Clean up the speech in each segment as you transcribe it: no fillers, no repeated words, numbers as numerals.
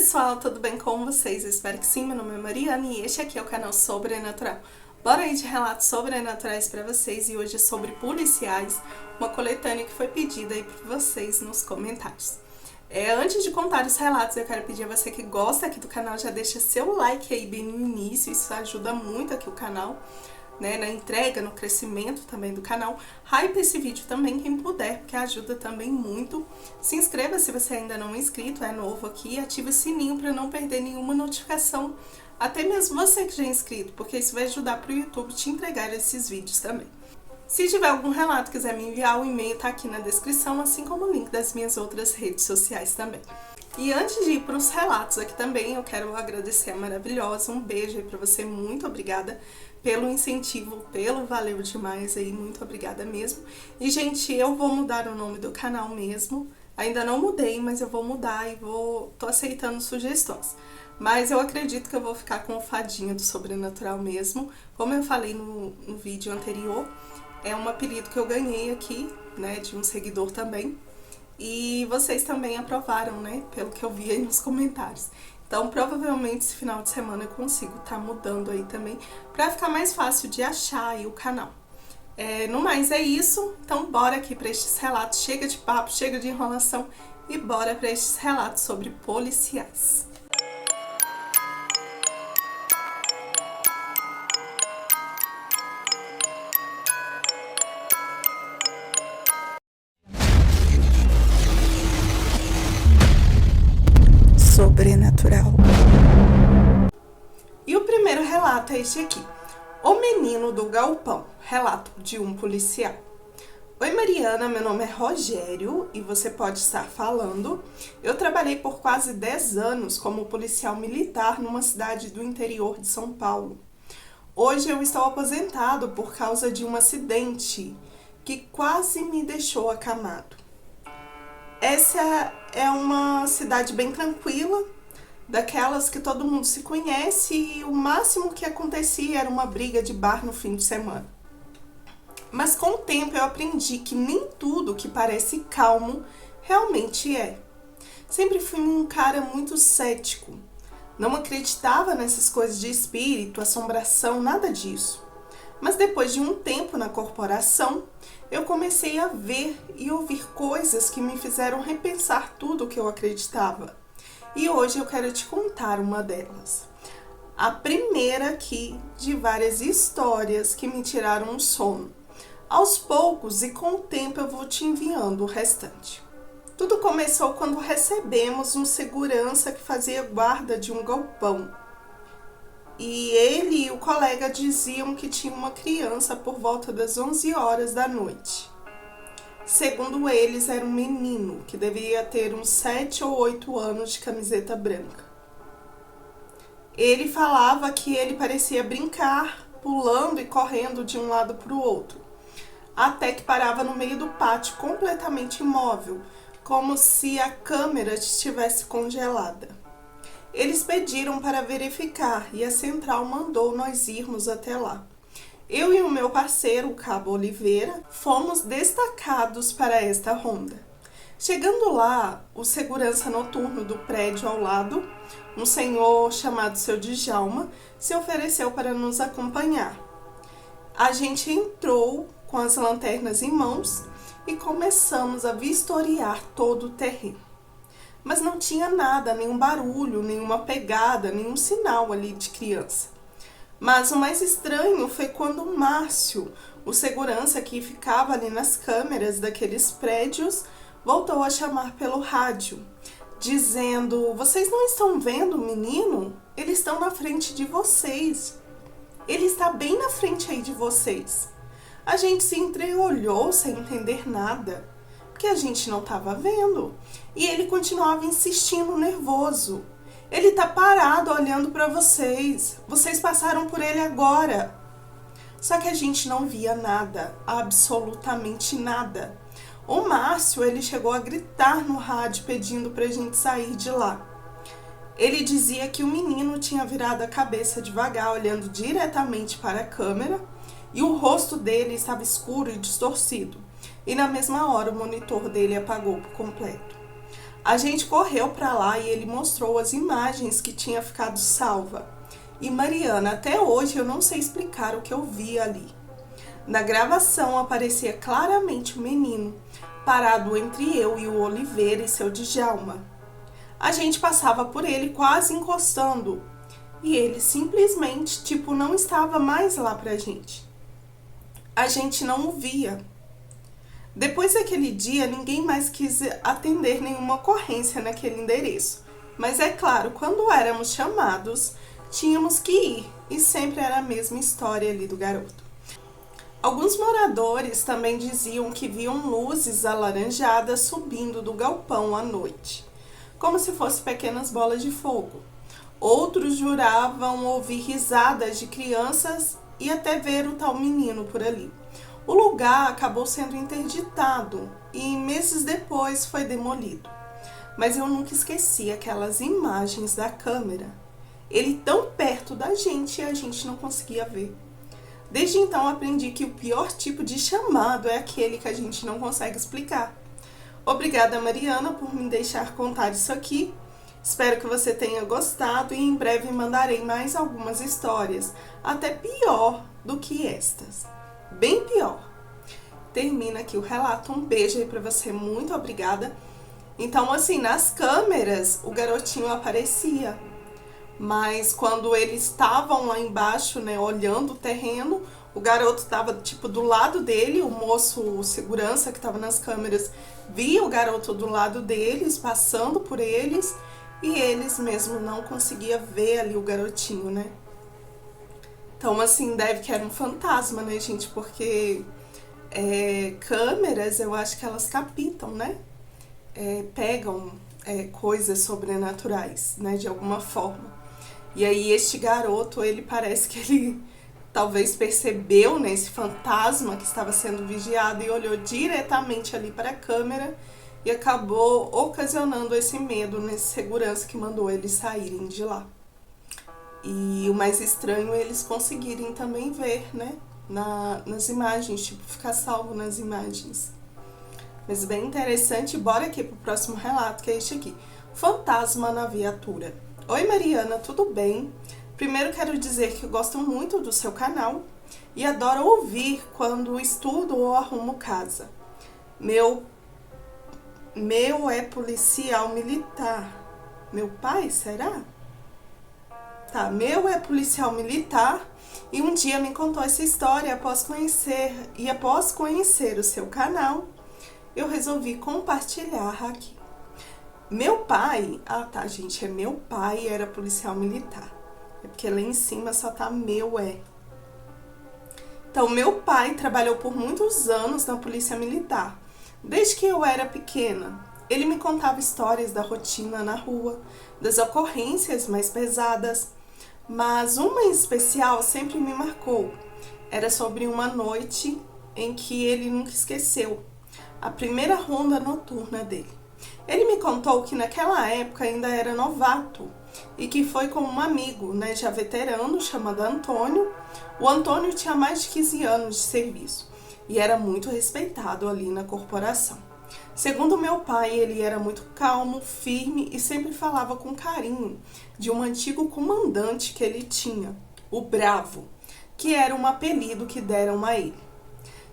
pessoal, tudo bem com vocês? Eu espero que sim, meu nome é Mariana e este aqui é o canal Sobrenatural. Bora aí de relatos sobrenaturais pra vocês e hoje é sobre policiais, uma coletânea que foi pedida aí por vocês nos comentários. Antes de contar os relatos, eu quero pedir a você que gosta aqui do canal, já deixa seu like aí bem no início, isso ajuda muito aqui o canal, né, na entrega, no crescimento também do canal. Hype esse vídeo também quem puder, porque ajuda também muito. Se inscreva se você ainda não é inscrito, é novo aqui, ative o sininho para não perder nenhuma notificação, até mesmo você que já é inscrito, porque isso vai ajudar para o YouTube te entregar esses vídeos também. Se tiver algum relato, quiser me enviar, o e-mail tá aqui na descrição, assim como o link das minhas outras redes sociais também. E antes de ir para os relatos aqui também, eu quero agradecer a Maravilhosa, um beijo aí pra você, muito obrigada pelo incentivo, pelo valeu demais aí, muito obrigada mesmo. E gente, eu vou mudar o nome do canal mesmo, ainda não mudei, mas eu vou mudar e tô aceitando sugestões. Mas eu acredito que eu vou ficar com o Fadinha do Sobrenatural mesmo, como eu falei no vídeo anterior, é um apelido que eu ganhei aqui, né, de um seguidor também. E vocês também aprovaram, né, pelo que eu vi aí nos comentários. Então, provavelmente, esse final de semana eu consigo estar mudando aí também, pra ficar mais fácil de achar aí o canal. No mais, é isso. Então, bora aqui para estes relatos. Chega de papo, chega de enrolação e bora para estes relatos sobre policiais. Sobrenatural. E o primeiro relato é este aqui. O menino do galpão. Relato de um policial. Oi Mariana, meu nome é Rogério e você pode estar falando. Eu trabalhei por quase 10 anos como policial militar numa cidade do interior de São Paulo. Hoje eu estou aposentado por causa de um acidente que quase me deixou acamado. Essa é uma cidade bem tranquila, daquelas que todo mundo se conhece e o máximo que acontecia era uma briga de bar no fim de semana. Mas com o tempo eu aprendi que nem tudo que parece calmo realmente é. Sempre fui um cara muito cético, não acreditava nessas coisas de espírito, assombração, nada disso. Mas depois de um tempo na corporação, eu comecei a ver e ouvir coisas que me fizeram repensar tudo o que eu acreditava. E hoje eu quero te contar uma delas. A primeira aqui de várias histórias que me tiraram o sono. Aos poucos e com o tempo eu vou te enviando o restante. Tudo começou quando recebemos um segurança que fazia guarda de um galpão. E ele e o colega diziam que tinha uma criança por volta das 11 horas da noite. Segundo eles, era um menino que deveria ter uns 7 ou 8 anos de camiseta branca. Ele falava que ele parecia brincar, pulando e correndo de um lado para o outro, até que parava no meio do pátio completamente imóvel, como se a câmera estivesse congelada. Eles pediram para verificar e a central mandou nós irmos até lá. Eu e o meu parceiro, o Cabo Oliveira, fomos destacados para esta ronda. Chegando lá, o segurança noturno do prédio ao lado, um senhor chamado Seu Djalma, se ofereceu para nos acompanhar. A gente entrou com as lanternas em mãos e começamos a vistoriar todo o terreno. Mas não tinha nada, nenhum barulho, nenhuma pegada, nenhum sinal ali de criança. Mas o mais estranho foi quando o Márcio, o segurança que ficava ali nas câmeras daqueles prédios, voltou a chamar pelo rádio, dizendo: vocês não estão vendo o menino? Eles estão na frente de vocês. Ele está bem na frente aí de vocês. A gente se entreolhou sem entender nada, porque a gente não estava vendo. E ele continuava insistindo, nervoso. Ele tá parado olhando para vocês. Vocês passaram por ele agora. Só que a gente não via nada, absolutamente nada. O Márcio, ele chegou a gritar no rádio pedindo pra gente sair de lá. Ele dizia que o menino tinha virado a cabeça devagar, olhando diretamente para a câmera, e o rosto dele estava escuro e distorcido. E na mesma hora o monitor dele apagou por completo. A gente correu para lá e ele mostrou as imagens que tinha ficado salva. E Mariana, até hoje eu não sei explicar o que eu vi ali. Na gravação aparecia claramente o menino, parado entre eu e o Oliveira e seu Djalma. A gente passava por ele quase encostando e ele simplesmente, não estava mais lá pra gente. A gente não o via. Depois daquele dia, ninguém mais quis atender nenhuma ocorrência naquele endereço. Mas é claro, quando éramos chamados, tínhamos que ir e sempre era a mesma história ali do garoto. Alguns moradores também diziam que viam luzes alaranjadas subindo do galpão à noite, como se fossem pequenas bolas de fogo. Outros juravam ouvir risadas de crianças e até ver o tal menino por ali. O lugar acabou sendo interditado e meses depois foi demolido. Mas eu nunca esqueci aquelas imagens da câmera. Ele tão perto da gente e a gente não conseguia ver. Desde então aprendi que o pior tipo de chamado é aquele que a gente não consegue explicar. Obrigada, Mariana, por me deixar contar isso aqui. Espero que você tenha gostado e em breve mandarei mais algumas histórias, até pior do que estas. Bem pior. Termina aqui o relato. Um beijo aí pra você. Muito obrigada. Então, assim, nas câmeras, o garotinho aparecia. Mas quando eles estavam lá embaixo, né, olhando o terreno, o garoto estava, do lado dele. O moço, o segurança que estava nas câmeras, via o garoto do lado deles, passando por eles. E eles mesmo não conseguiam ver ali o garotinho, né? Então, assim, deve que era um fantasma, né, gente? Porque câmeras, eu acho que elas captam, né? Pegam coisas sobrenaturais, né? De alguma forma. E aí, este garoto, ele parece que ele talvez percebeu, né, esse fantasma que estava sendo vigiado e olhou diretamente ali para a câmera e acabou ocasionando esse medo nesse segurança que mandou eles saírem de lá. E o mais estranho é eles conseguirem também ver, né, nas imagens, ficar salvo nas imagens. Mas bem interessante. Bora aqui pro próximo relato, que é este aqui. Fantasma na viatura. Oi, Mariana, tudo bem? Primeiro quero dizer que eu gosto muito do seu canal e adoro ouvir quando estudo ou arrumo casa. Meu é policial militar. Meu pai, será? Tá, meu é policial militar e um dia me contou essa história após conhecer o seu canal, eu resolvi compartilhar aqui. Meu pai, gente, meu pai era policial militar. É porque lá em cima só tá meu é. Então, meu pai trabalhou por muitos anos na polícia militar. Desde que eu era pequena, ele me contava histórias da rotina na rua, das ocorrências mais pesadas, mas uma em especial sempre me marcou. Era sobre uma noite em que ele nunca esqueceu, a primeira ronda noturna dele. Ele me contou que naquela época ainda era novato e que foi com um amigo, né, já veterano, chamado Antônio. O Antônio tinha mais de 15 anos de serviço e era muito respeitado ali na corporação. Segundo meu pai, ele era muito calmo, firme e sempre falava com carinho de um antigo comandante que ele tinha, o Bravo, que era um apelido que deram a ele.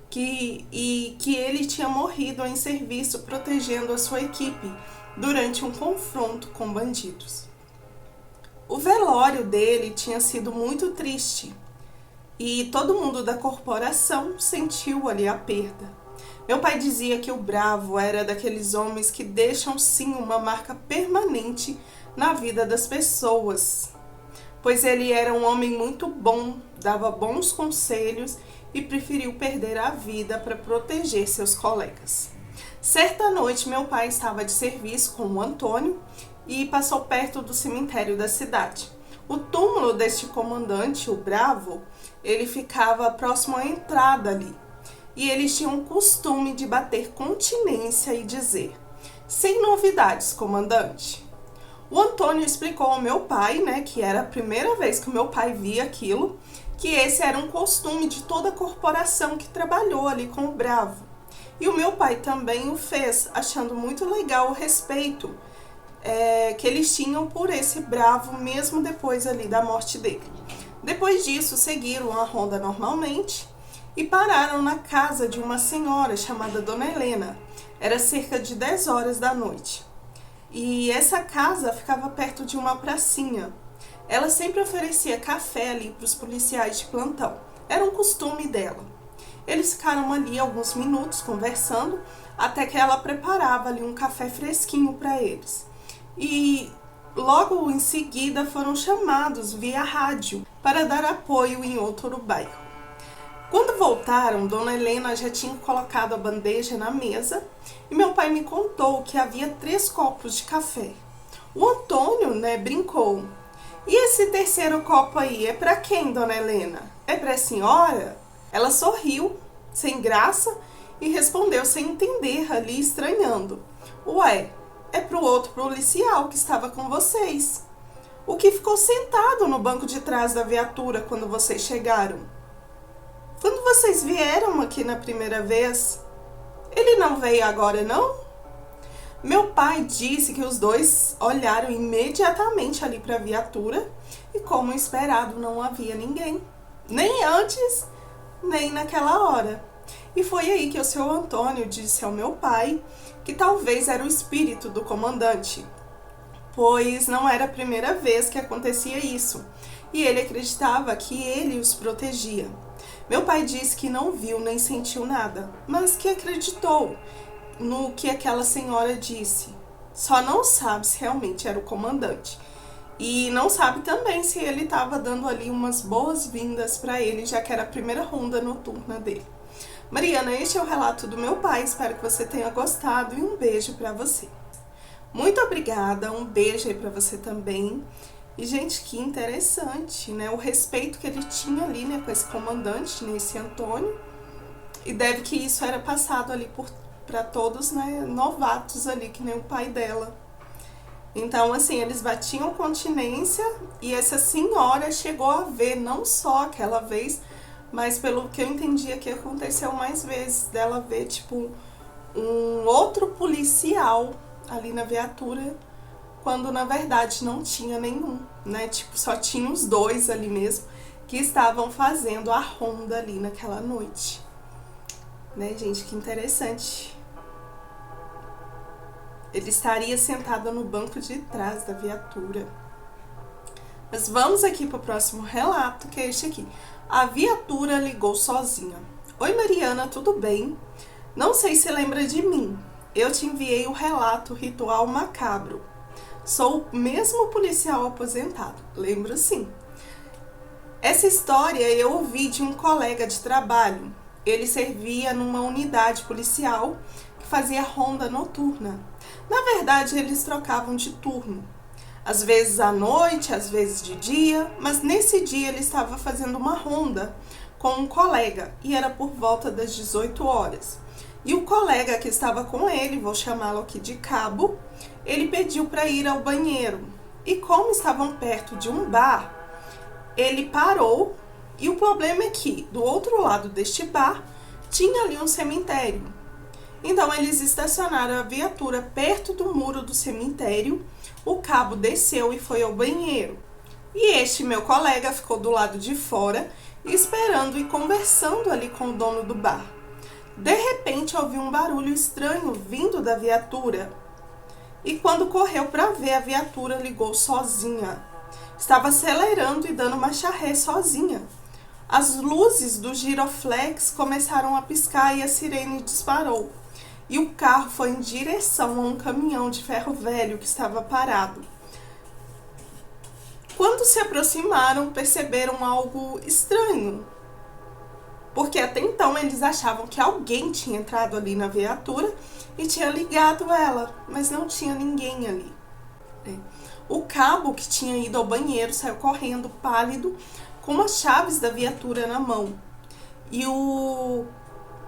Que ele tinha morrido em serviço protegendo a sua equipe durante um confronto com bandidos. O velório dele tinha sido muito triste e todo mundo da corporação sentiu ali a perda. Meu pai dizia que o Bravo era daqueles homens que deixam sim uma marca permanente na vida das pessoas, pois ele era um homem muito bom, dava bons conselhos e preferiu perder a vida para proteger seus colegas. Certa noite, meu pai estava de serviço com o Antônio e passou perto do cemitério da cidade. O túmulo deste comandante, o Bravo, ele ficava próximo à entrada ali. E eles tinham o costume de bater continência e dizer: "Sem novidades, comandante." O Antônio explicou ao meu pai, né, que era a primeira vez que o meu pai via aquilo, que esse era um costume de toda a corporação que trabalhou ali com o Bravo. E o meu pai também o fez, achando muito legal o respeito que eles tinham por esse bravo, mesmo depois ali da morte dele. Depois disso, seguiram a ronda normalmente e pararam na casa de uma senhora chamada Dona Helena. Era cerca de 10 horas da noite. E essa casa ficava perto de uma pracinha. Ela sempre oferecia café ali para os policiais de plantão. Era um costume dela. Eles ficaram ali alguns minutos conversando, até que ela preparava ali um café fresquinho para eles. E logo em seguida foram chamados via rádio para dar apoio em outro bairro. Quando voltaram, Dona Helena já tinha colocado a bandeja na mesa e meu pai me contou que havia 3 copos de café. O Antônio, brincou. E esse terceiro copo aí é para quem, Dona Helena? É para a senhora? Ela sorriu, sem graça, e respondeu sem entender ali, estranhando. Ué, é pro outro policial que estava com vocês. O que ficou sentado no banco de trás da viatura quando vocês chegaram. Quando vocês vieram aqui na primeira vez, ele não veio agora, não? Meu pai disse que os dois olharam imediatamente ali para a viatura e, como esperado, não havia ninguém. Nem antes, nem naquela hora. E foi aí que o seu Antônio disse ao meu pai que talvez era o espírito do comandante, pois não era a primeira vez que acontecia isso, e ele acreditava que ele os protegia. Meu pai disse que não viu nem sentiu nada, mas que acreditou no que aquela senhora disse. Só não sabe se realmente era o comandante. E não sabe também se ele estava dando ali umas boas-vindas para ele, já que era a primeira ronda noturna dele. Mariana, este é o relato do meu pai, espero que você tenha gostado e um beijo para você. Muito obrigada, um beijo aí para você também. E, gente, que interessante, né? O respeito que ele tinha ali, com esse comandante, esse Antônio. E deve que isso era passado ali para todos, novatos ali, que nem o pai dela. Então, assim, eles batiam continência e essa senhora chegou a ver, não só aquela vez, mas pelo que eu entendi que aconteceu mais vezes, dela ver, um outro policial ali na viatura, quando na verdade não tinha nenhum, só tinha os dois ali mesmo, que estavam fazendo a ronda ali naquela noite. Gente, que interessante. Ele estaria sentado no banco de trás da viatura. Mas vamos aqui para o próximo relato, que é este aqui. A viatura ligou sozinha. Oi, Mariana, tudo bem? Não sei se lembra de mim. Eu te enviei o relato Ritual Macabro. Sou o mesmo policial aposentado. Lembro sim. Essa história eu ouvi de um colega de trabalho. Ele servia numa unidade policial que fazia ronda noturna. Na verdade, eles trocavam de turno. Às vezes à noite, às vezes de dia, mas nesse dia ele estava fazendo uma ronda com um colega e era por volta das 18 horas. E o colega que estava com ele, vou chamá-lo aqui de Cabo, ele pediu para ir ao banheiro. E como estavam perto de um bar, ele parou e o problema é que do outro lado deste bar tinha ali um cemitério. Então eles estacionaram a viatura perto do muro do cemitério, o Cabo desceu e foi ao banheiro. E este meu colega ficou do lado de fora, esperando e conversando ali com o dono do bar. De repente ouviu um barulho estranho vindo da viatura. E quando correu para ver, a viatura ligou sozinha. Estava acelerando e dando marcha ré sozinha. As luzes do giroflex começaram a piscar e a sirene disparou. E o carro foi em direção a um caminhão de ferro velho que estava parado. Quando se aproximaram, perceberam algo estranho, porque até então eles achavam que alguém tinha entrado ali na viatura e tinha ligado ela, mas não tinha ninguém ali. O Cabo, que tinha ido ao banheiro, saiu correndo, pálido, com as chaves da viatura na mão. E o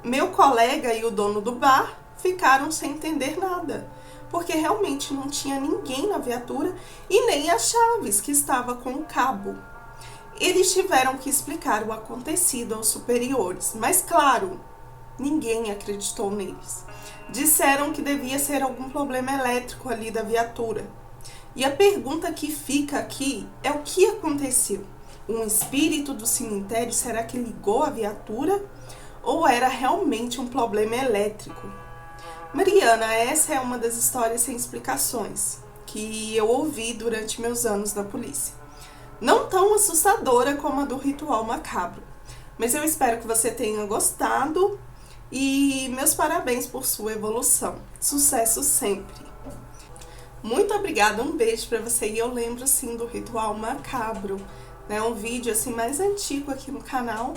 meu colega e o dono do bar ficaram sem entender nada, porque realmente não tinha ninguém na viatura e nem as chaves que estava com o Cabo. Eles tiveram que explicar o acontecido aos superiores, mas claro, Ninguém acreditou neles. Disseram que devia ser algum problema elétrico ali da viatura. E a pergunta que fica aqui é o que aconteceu? Um espírito do cemitério, será que ligou a viatura? Ou era realmente um problema elétrico? Mariana, essa é uma das histórias sem explicações que eu ouvi durante meus anos na polícia. Não tão assustadora como a do ritual macabro, mas eu espero que você tenha gostado e meus parabéns por sua evolução. Sucesso sempre! Muito obrigada, um beijo pra você. E eu lembro sim do ritual macabro, né? Um vídeo assim mais antigo aqui no canal,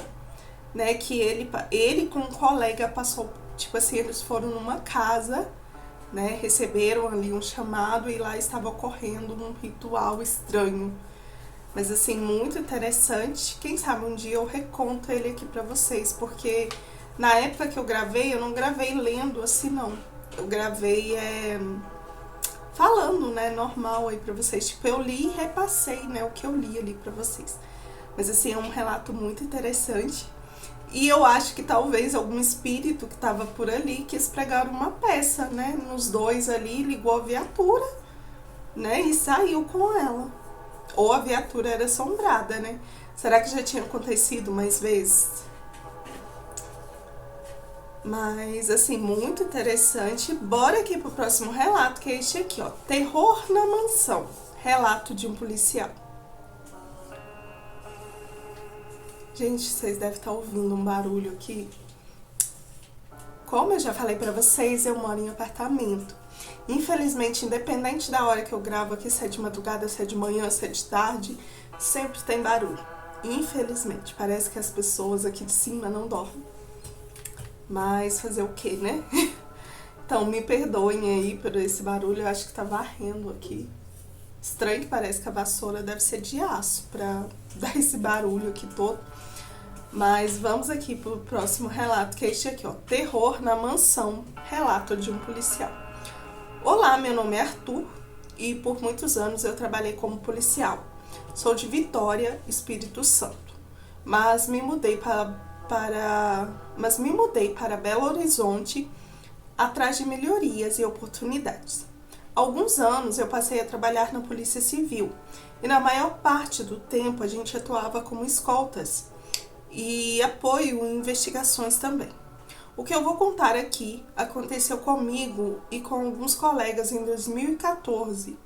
né? Que ele com um colega passou, tipo assim, eles foram numa casa, né? Receberam ali um chamado e lá estava ocorrendo um ritual estranho. Mas assim, muito interessante. Quem sabe um dia eu reconto ele aqui pra vocês, porque na época que eu gravei, eu não gravei lendo assim não. Eu gravei falando, né, normal aí pra vocês. Tipo, eu li e repassei, né, o que eu li ali pra vocês. Mas assim, é um relato muito interessante. E eu acho que talvez algum espírito que tava por ali quis pregar uma peça, né, nos dois ali, ligou a viatura, né, e saiu com ela. Ou a viatura era assombrada, né? Será que já tinha acontecido mais vezes? Mas, assim, muito interessante. Bora aqui pro próximo relato, que é este aqui, ó. Terror na mansão. Relato de um policial. Gente, vocês devem estar ouvindo um barulho aqui. Como eu já falei pra vocês, eu moro em apartamento. Infelizmente, independente da hora que eu gravo aqui, se é de madrugada, se é de manhã, se é de tarde, sempre tem barulho. Infelizmente, parece que as pessoas aqui de cima não dormem. Mas fazer o quê, né? Então, me perdoem aí por esse barulho, eu acho que tá varrendo aqui. Estranho que parece que a vassoura deve ser de aço pra dar esse barulho aqui todo. Mas vamos aqui pro próximo relato, que é este aqui, ó. Terror na mansão, relato de um policial. Olá, meu nome é Arthur e por muitos anos eu trabalhei como policial. Sou de Vitória, Espírito Santo, mas me mudei para Belo Horizonte atrás de melhorias e oportunidades. Há alguns anos eu passei a trabalhar na Polícia Civil e na maior parte do tempo a gente atuava como escoltas e apoio em investigações também. O que eu vou contar aqui aconteceu comigo e com alguns colegas em 2014.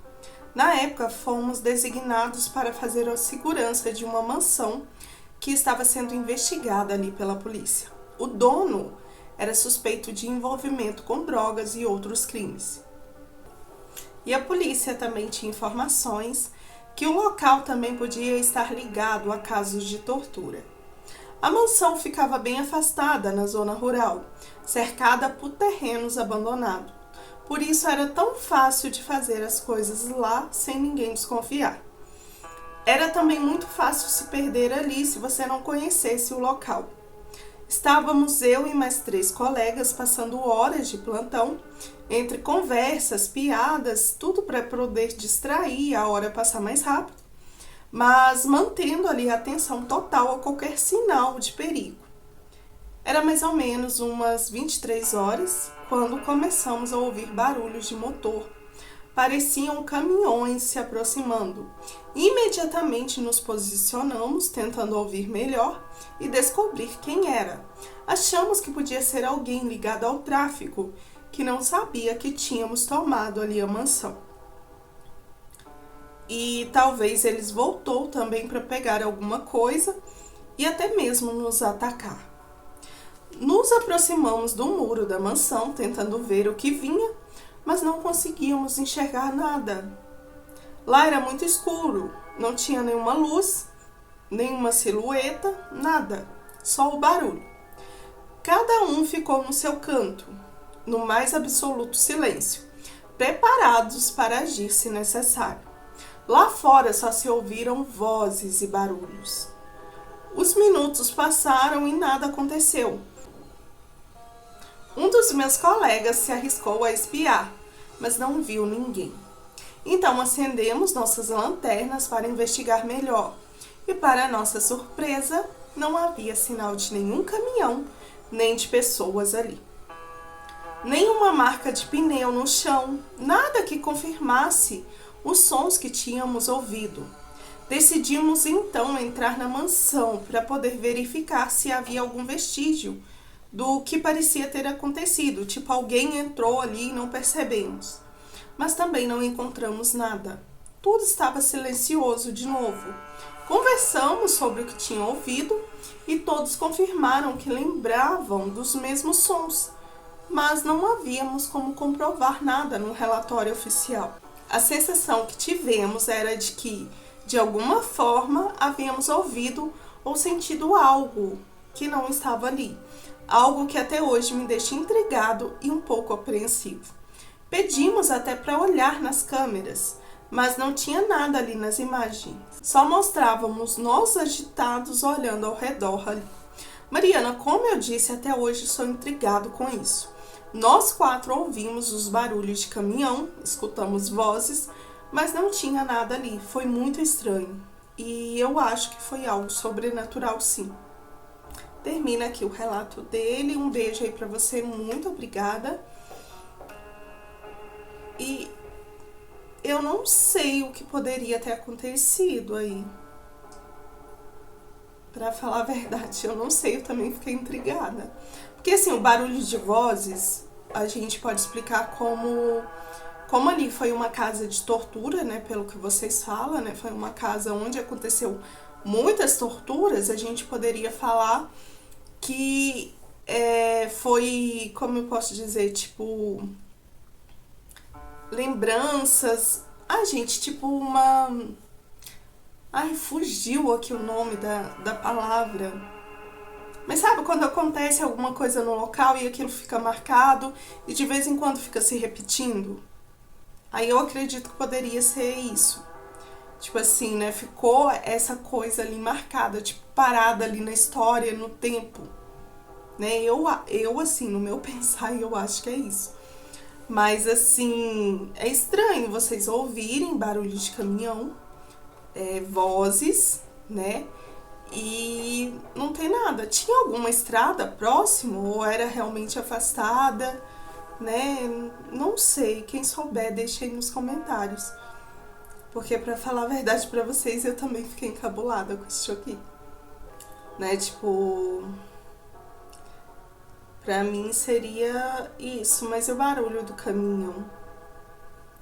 Na época, fomos designados para fazer a segurança de uma mansão que estava sendo investigada ali pela polícia. O dono era suspeito de envolvimento com drogas e outros crimes. E a polícia também tinha informações que o local também podia estar ligado a casos de tortura. A mansão ficava bem afastada na zona rural, cercada por terrenos abandonados. Por isso era tão fácil de fazer as coisas lá sem ninguém desconfiar. Era também muito fácil se perder ali se você não conhecesse o local. Estávamos eu e mais 3 colegas passando horas de plantão, entre conversas, piadas, tudo para poder distrair e a hora passar mais rápido, mas mantendo ali a atenção total a qualquer sinal de perigo. Era mais ou menos umas 23 horas quando começamos a ouvir barulhos de motor. Pareciam caminhões se aproximando. Imediatamente nos posicionamos, tentando ouvir melhor e descobrir quem era. Achamos que podia ser alguém ligado ao tráfico, que não sabia que tínhamos tomado ali a mansão. E talvez eles voltou também para pegar alguma coisa e até mesmo nos atacar. Nos aproximamos do muro da mansão, tentando ver o que vinha, mas não conseguíamos enxergar nada. Lá era muito escuro, não tinha nenhuma luz, nenhuma silhueta, nada, só o barulho. Cada um ficou no seu canto, no mais absoluto silêncio, preparados para agir se necessário. Lá fora só se ouviram vozes e barulhos. Os minutos passaram e nada aconteceu. Um dos meus colegas se arriscou a espiar, mas não viu ninguém. Então acendemos nossas lanternas para investigar melhor. E para nossa surpresa, não havia sinal de nenhum caminhão, nem de pessoas ali. Nenhuma marca de pneu no chão, nada que confirmasse os sons que tínhamos ouvido. Decidimos então entrar na mansão para poder verificar se havia algum vestígio do que parecia ter acontecido, tipo alguém entrou ali e não percebemos. Mas também não encontramos nada. Tudo estava silencioso de novo. Conversamos sobre o que tinham ouvido e todos confirmaram que lembravam dos mesmos sons, mas não havíamos como comprovar nada no relatório oficial. A sensação que tivemos era de que, de alguma forma, havíamos ouvido ou sentido algo que não estava ali. Algo que até hoje me deixa intrigado e um pouco apreensivo. Pedimos até para olhar nas câmeras, mas não tinha nada ali nas imagens. Só mostrávamos nós agitados olhando ao redor ali. Mariana, como eu disse, até hoje sou intrigado com isso. Nós 4 ouvimos os barulhos de caminhão, escutamos vozes, mas não tinha nada ali. Foi muito estranho. E eu acho que foi algo sobrenatural, sim. Termina aqui o relato dele. Um beijo aí pra você. Muito obrigada. E eu não sei o que poderia ter acontecido aí. Pra falar a verdade, eu não sei. Eu também fiquei intrigada. Porque assim, o barulho de vozes, a gente pode explicar como ali foi uma casa de tortura, né, pelo que vocês falam, né, foi uma casa onde aconteceu muitas torturas, a gente poderia falar que foi, como eu posso dizer, tipo, lembranças, gente, tipo uma... Ai, fugiu aqui o nome da palavra. Mas sabe quando acontece alguma coisa no local e aquilo fica marcado e de vez em quando fica se repetindo? Aí eu acredito que poderia ser isso. Tipo assim, né? Ficou essa coisa ali marcada, tipo, parada ali na história, no tempo. Né? Eu assim, no meu pensar, eu acho que é isso. Mas assim, é estranho vocês ouvirem barulho de caminhão, vozes, né? E não tem nada. Tinha alguma estrada próximo ou era realmente afastada, né? Não sei. Quem souber, deixa aí nos comentários. Porque pra falar a verdade pra vocês, eu também fiquei encabulada com isso aqui. Né? Tipo... Pra mim seria isso. Mas e o barulho do caminhão?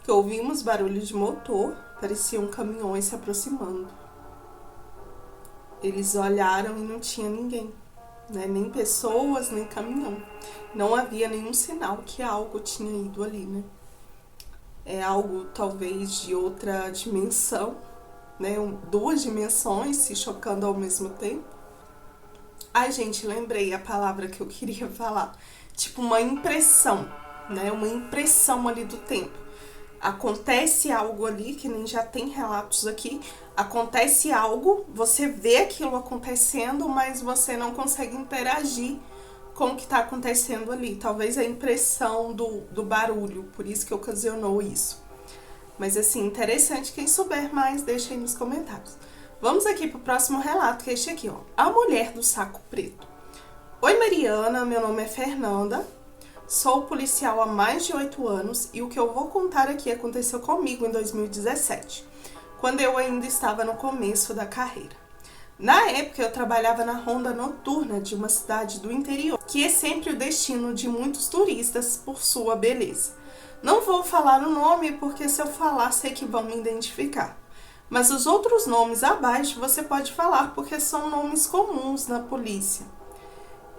Que ouvimos barulho de motor. Pareciam caminhões se aproximando. Eles olharam e não tinha ninguém, né? Nem pessoas, nem caminhão. Não havia nenhum sinal que algo tinha ido ali, né? É algo talvez de outra dimensão, né? 2 dimensões se chocando ao mesmo tempo. Ai, gente, lembrei a palavra que eu queria falar. Tipo uma impressão, né? Uma impressão ali do tempo. Acontece algo ali, que nem já tem relatos aqui, acontece algo, você vê aquilo acontecendo, mas você não consegue interagir com o que está acontecendo ali. Talvez a impressão do barulho, por isso que ocasionou isso. Mas assim, interessante, quem souber mais, deixa aí nos comentários. Vamos aqui pro próximo relato, que é este aqui, ó. A Mulher do Saco Preto. Oi, Mariana, meu nome é Fernanda. Sou policial há mais de 8 anos e o que eu vou contar aqui aconteceu comigo em 2017, quando eu ainda estava no começo da carreira. Na época eu trabalhava na ronda noturna de uma cidade do interior, que é sempre o destino de muitos turistas por sua beleza. Não vou falar o nome porque se eu falar sei que vão me identificar, mas os outros nomes abaixo você pode falar porque são nomes comuns na polícia.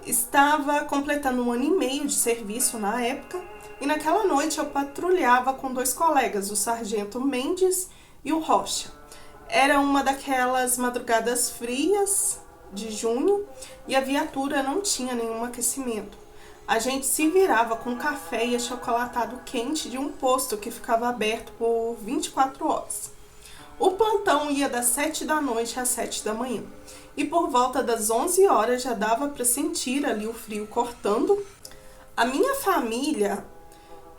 Estava completando 1 ano e meio de serviço na época e naquela noite eu patrulhava com 2 colegas, o sargento Mendes e o Rocha. Era uma daquelas madrugadas frias de junho e a viatura não tinha nenhum aquecimento. A gente se virava com café e achocolatado quente de um posto que ficava aberto por 24 horas. O plantão ia das 7 da noite às 7 da manhã. E por volta das 11 horas já dava para sentir ali o frio cortando. A minha família,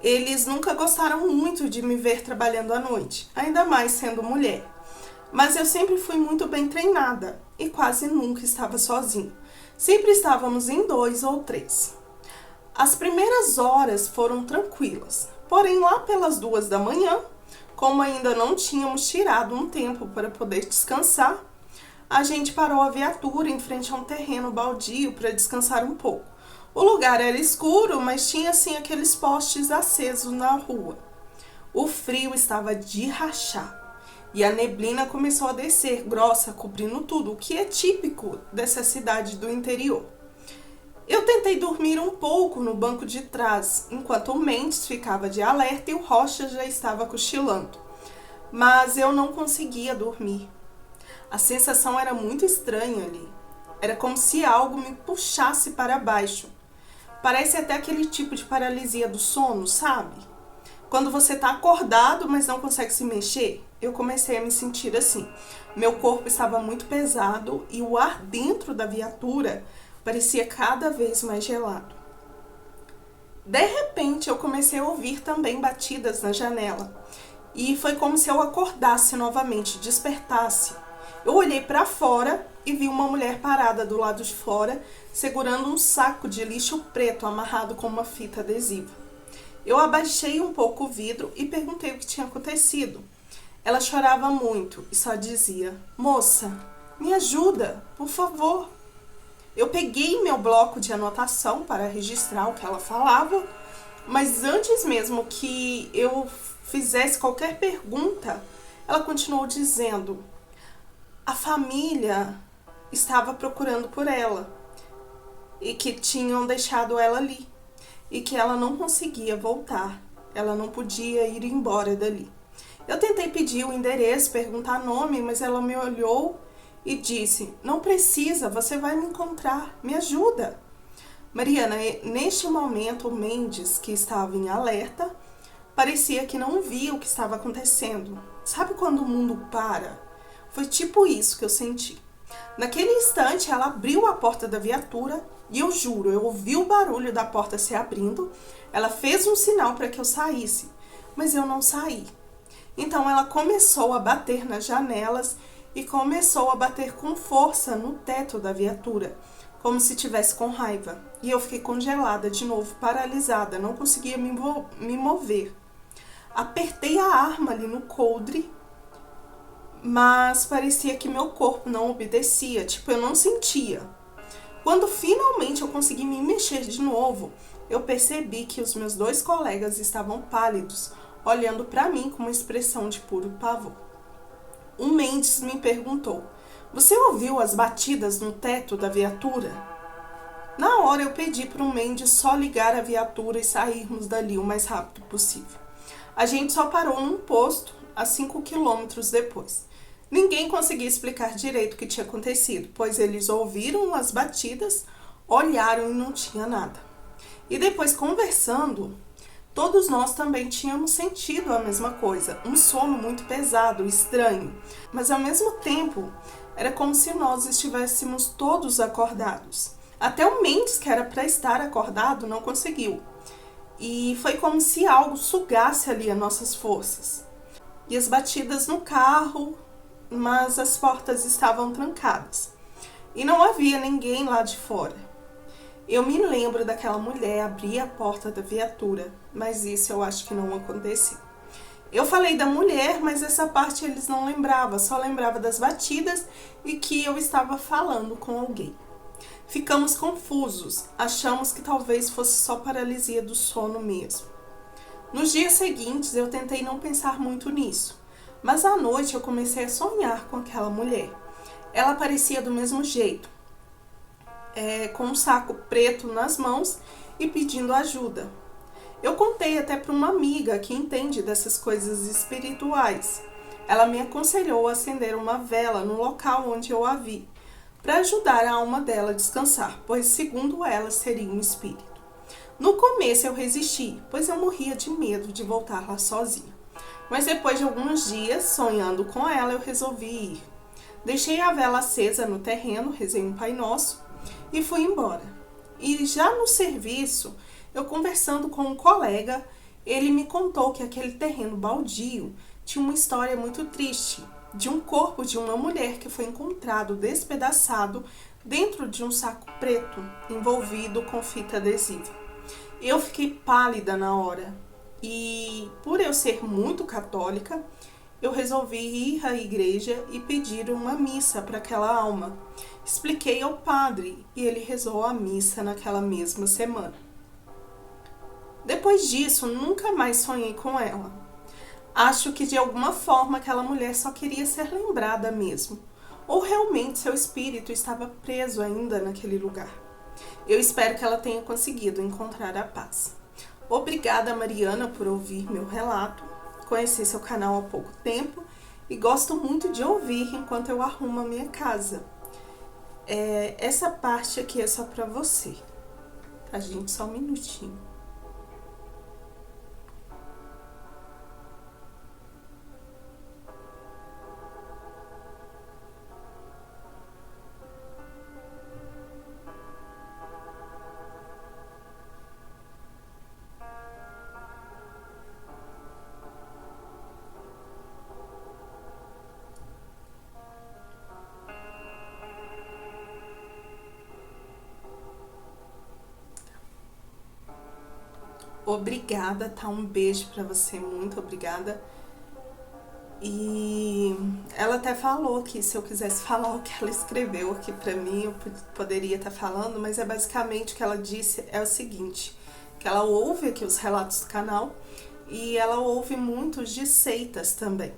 eles nunca gostaram muito de me ver trabalhando à noite, ainda mais sendo mulher. Mas eu sempre fui muito bem treinada e quase nunca estava sozinha. Sempre estávamos em 2 ou 3. As primeiras horas foram tranquilas, porém lá pelas 2 da manhã, como ainda não tínhamos tirado um tempo para poder descansar, a gente parou a viatura em frente a um terreno baldio para descansar um pouco. O lugar era escuro, mas tinha assim aqueles postes acesos na rua. O frio estava de rachar e a neblina começou a descer grossa, cobrindo tudo, o que é típico dessa cidade do interior. Eu tentei dormir um pouco no banco de trás, enquanto o Mendes ficava de alerta e o Rocha já estava cochilando. Mas eu não conseguia dormir. A sensação era muito estranha ali. Era como se algo me puxasse para baixo. Parece até aquele tipo de paralisia do sono, sabe? Quando você está acordado, mas não consegue se mexer. Eu comecei a me sentir assim. Meu corpo estava muito pesado e o ar dentro da viatura parecia cada vez mais gelado. De repente, eu comecei a ouvir também batidas na janela. E foi como se eu acordasse novamente, despertasse. Eu olhei para fora e vi uma mulher parada do lado de fora, segurando um saco de lixo preto amarrado com uma fita adesiva. Eu abaixei um pouco o vidro e perguntei o que tinha acontecido. Ela chorava muito e só dizia: "Moça, me ajuda, por favor." Eu peguei meu bloco de anotação para registrar o que ela falava, mas antes mesmo que eu fizesse qualquer pergunta, ela continuou dizendo: a família estava procurando por ela e que tinham deixado ela ali e que ela não conseguia voltar, ela não podia ir embora dali. Eu tentei pedir o endereço, perguntar nome, mas ela me olhou e disse: "Não precisa, você vai me encontrar, me ajuda." Mariana, neste momento, o Mendes, que estava em alerta, parecia que não via o que estava acontecendo. Sabe quando o mundo para? Foi tipo isso que eu senti. Naquele instante, ela abriu a porta da viatura e eu juro, eu ouvi o barulho da porta se abrindo. Ela fez um sinal para que eu saísse, mas eu não saí. Então ela começou a bater nas janelas e começou a bater com força no teto da viatura, como se tivesse com raiva. E eu fiquei congelada de novo, paralisada, não conseguia me mover. Apertei a arma ali no coldre, mas parecia que meu corpo não obedecia, tipo, eu não sentia. Quando finalmente eu consegui me mexer de novo, eu percebi que os meus 2 colegas estavam pálidos, olhando para mim com uma expressão de puro pavor. O Mendes me perguntou: "Você ouviu as batidas no teto da viatura?" Na hora eu pedi para o Mendes só ligar a viatura e sairmos dali o mais rápido possível. A gente só parou num posto a 5 quilômetros depois. Ninguém conseguia explicar direito o que tinha acontecido, pois eles ouviram as batidas, olharam e não tinha nada. E depois, conversando, todos nós também tínhamos sentido a mesma coisa, um sono muito pesado, estranho, mas ao mesmo tempo era como se nós estivéssemos todos acordados. Até o Mendes, que era para estar acordado, não conseguiu. E foi como se algo sugasse ali as nossas forças. E as batidas no carro, mas as portas estavam trancadas. E não havia ninguém lá de fora. Eu me lembro daquela mulher abrir a porta da viatura, mas isso eu acho que não aconteceu. Eu falei da mulher, mas essa parte eles não lembravam, só lembrava das batidas e que eu estava falando com alguém. Ficamos confusos, achamos que talvez fosse só paralisia do sono mesmo. Nos dias seguintes eu tentei não pensar muito nisso, mas à noite eu comecei a sonhar com aquela mulher. Ela parecia do mesmo jeito, com um saco preto nas mãos e pedindo ajuda. Eu contei até para uma amiga que entende dessas coisas espirituais. Ela me aconselhou a acender uma vela no local onde eu a vi, para ajudar a alma dela a descansar, pois segundo ela seria um espírito. No começo eu resisti, pois eu morria de medo de voltar lá sozinha. Mas depois de alguns dias, sonhando com ela, eu resolvi ir. Deixei a vela acesa no terreno, rezei um Pai Nosso e fui embora. E já no serviço, eu conversando com um colega, ele me contou que aquele terreno baldio tinha uma história muito triste, de um corpo de uma mulher que foi encontrado despedaçado dentro de um saco preto envolvido com fita adesiva. Eu fiquei pálida na hora e, por eu ser muito católica, eu resolvi ir à igreja e pedir uma missa para aquela alma. Expliquei ao padre e ele rezou a missa naquela mesma semana. Depois disso, nunca mais sonhei com ela. Acho que de alguma forma aquela mulher só queria ser lembrada mesmo. Ou realmente seu espírito estava preso ainda naquele lugar. Eu espero que ela tenha conseguido encontrar a paz. Obrigada, Mariana, por ouvir meu relato. Conheci seu canal há pouco tempo e gosto muito de ouvir enquanto eu arrumo a minha casa. Essa parte aqui é só pra você. Tá, gente? Só um minutinho. Obrigada, tá? Um beijo pra você, muito obrigada. E ela até falou que se eu quisesse falar o que ela escreveu aqui pra mim, eu poderia estar falando, mas é basicamente o que ela disse é o seguinte, que ela ouve aqui os relatos do canal e ela ouve muitos de seitas também.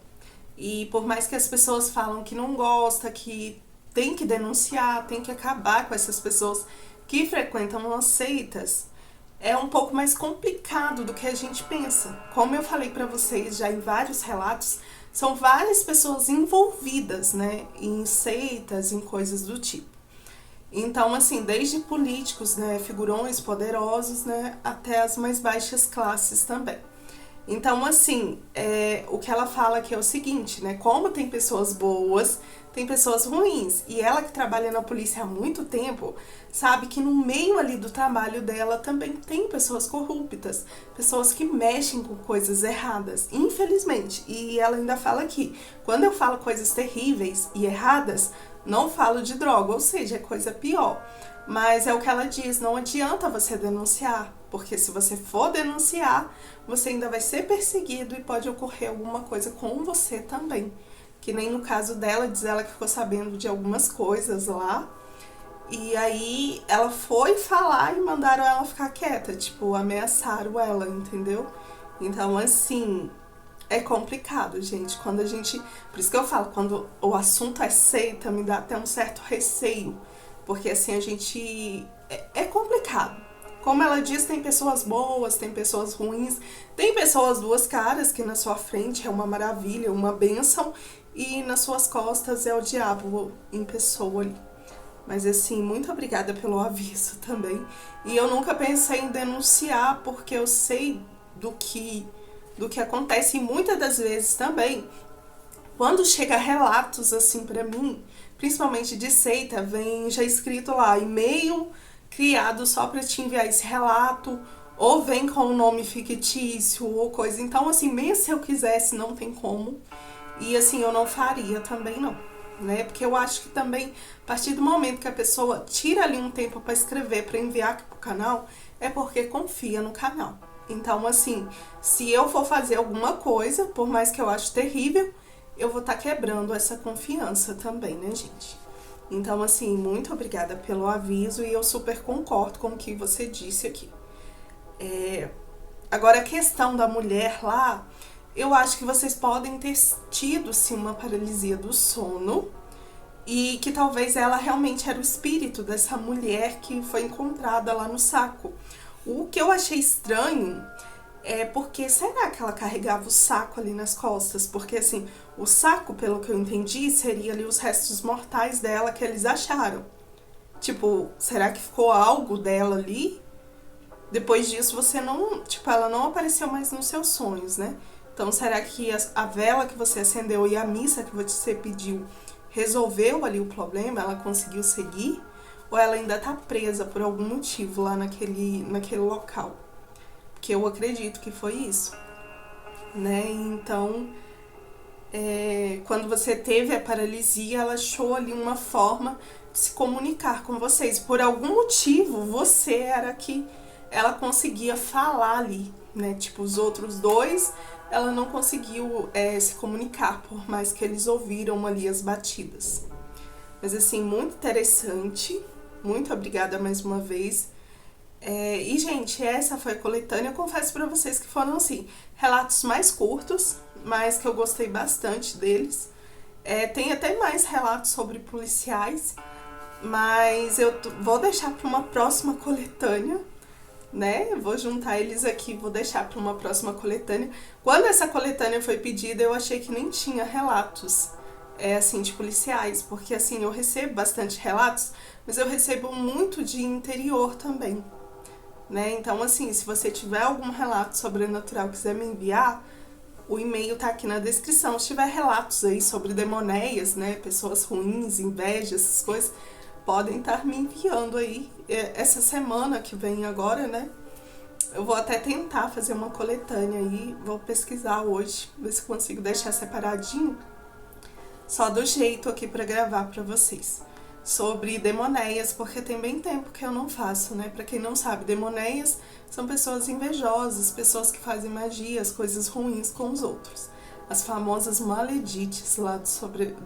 E por mais que as pessoas falam que não gosta, que tem que denunciar, tem que acabar com essas pessoas que frequentam as seitas, é um pouco mais complicado do que a gente pensa. Como eu falei para vocês já em vários relatos, são várias pessoas envolvidas, né, em seitas, em coisas do tipo. Então, assim, desde políticos, né, figurões poderosos, né, até as mais baixas classes também. Então, assim, o que ela fala aqui é o seguinte, né, como tem pessoas boas, tem pessoas ruins. E ela que trabalha na polícia há muito tempo, sabe que no meio ali do trabalho dela também tem pessoas corruptas, pessoas que mexem com coisas erradas, infelizmente. E ela ainda fala aqui, quando eu falo coisas terríveis e erradas, não falo de droga, ou seja, é coisa pior. Mas é o que ela diz, não adianta você denunciar, porque se você for denunciar, você ainda vai ser perseguido e pode ocorrer alguma coisa com você também. Que nem no caso dela, diz ela que ficou sabendo de algumas coisas lá, e aí ela foi falar e mandaram ela ficar quieta, tipo, ameaçaram ela, entendeu? Então, assim, é complicado, gente, quando a gente... Por isso que eu falo, quando o assunto é seita, me dá até um certo receio, porque assim, a gente... É complicado. Como ela diz, tem pessoas boas, tem pessoas ruins, tem pessoas duas caras, que na sua frente é uma maravilha, uma bênção, e nas suas costas é o diabo em pessoa ali. Mas assim, muito obrigada pelo aviso também. E eu nunca pensei em denunciar, porque eu sei do que acontece, e muitas das vezes também, quando chega relatos assim pra mim, principalmente de seita, vem já escrito lá, e-mail criado só pra te enviar esse relato, ou vem com um nome fictício, ou coisa. Então, assim, mesmo se eu quisesse, não tem como. E assim, eu não faria também não, né? Porque eu acho que também, a partir do momento que a pessoa tira ali um tempo pra escrever, pra enviar aqui pro canal, é porque confia no canal. Então, assim, se eu for fazer alguma coisa, por mais que eu ache terrível, eu vou estar quebrando essa confiança também, né, gente? Então, assim, muito obrigada pelo aviso e eu super concordo com o que você disse aqui. Agora, a questão da mulher lá, eu acho que vocês podem ter tido, sim, uma paralisia do sono e que talvez ela realmente era o espírito dessa mulher que foi encontrada lá no saco. O que eu achei estranho é porque, será que ela carregava o saco ali nas costas? Porque, assim, o saco, pelo que eu entendi, seria ali os restos mortais dela que eles acharam. Tipo, será que ficou algo dela ali? Depois disso, você não... Tipo, ela não apareceu mais nos seus sonhos, né? Então, será que a vela que você acendeu e a missa que você pediu resolveu ali o problema? Ela conseguiu seguir? Ou ela ainda tá presa por algum motivo lá naquele local? Porque eu acredito que foi isso, né? Então, quando você teve a paralisia, ela achou ali uma forma se comunicar com vocês. Por algum motivo, você era que ela conseguia falar ali, né? Tipo, os outros dois, ela não conseguiu se comunicar, por mais que eles ouviram ali as batidas. Mas assim, muito interessante. Muito obrigada mais uma vez. E, gente, essa foi a coletânea. Eu confesso pra vocês que foram, assim, relatos mais curtos, mas que eu gostei bastante deles. Tem até mais relatos sobre policiais, mas eu vou deixar para uma próxima coletânea, né? Vou juntar eles aqui, vou deixar para uma próxima coletânea. Quando essa coletânea foi pedida, eu achei que nem tinha relatos, assim, de policiais, porque, assim, eu recebo bastante relatos, mas eu recebo muito de interior também, né? Então, assim, se você tiver algum relato sobrenatural e quiser me enviar, o e-mail tá aqui na descrição. Se tiver relatos aí sobre demonéias, né, pessoas ruins, inveja, essas coisas, podem estar me enviando aí. Essa semana que vem agora, né, eu vou até tentar fazer uma coletânea aí, vou pesquisar hoje, ver se consigo deixar separadinho, só do jeito aqui pra gravar pra vocês. Sobre demonéias, porque tem bem tempo que eu não faço, né? Pra quem não sabe, demonéias são pessoas invejosas, pessoas que fazem magias, coisas ruins com os outros. As famosas maledites lá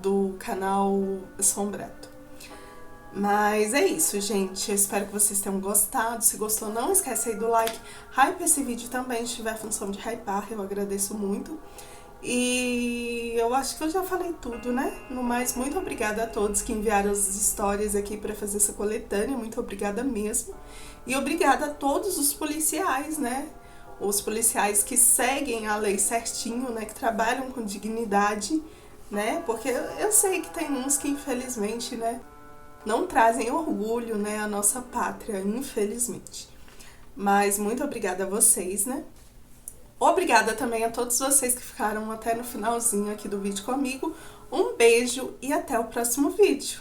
do canal Assombrado. Mas é isso, gente. Eu espero que vocês tenham gostado. Se gostou, não esquece aí do like. Hype esse vídeo também, se tiver a função de hypar, eu agradeço muito. E eu acho que eu já falei tudo, né? No mais, muito obrigada a todos que enviaram as histórias aqui para fazer essa coletânea. Muito obrigada mesmo. E obrigada a todos os policiais, né? Os policiais que seguem a lei certinho, né? Que trabalham com dignidade, né? Porque eu sei que tem uns que, infelizmente, né? Não trazem orgulho, né? A nossa pátria, infelizmente. Mas muito obrigada a vocês, né? Obrigada também a todos vocês que ficaram até no finalzinho aqui do vídeo comigo. Um beijo e até o próximo vídeo.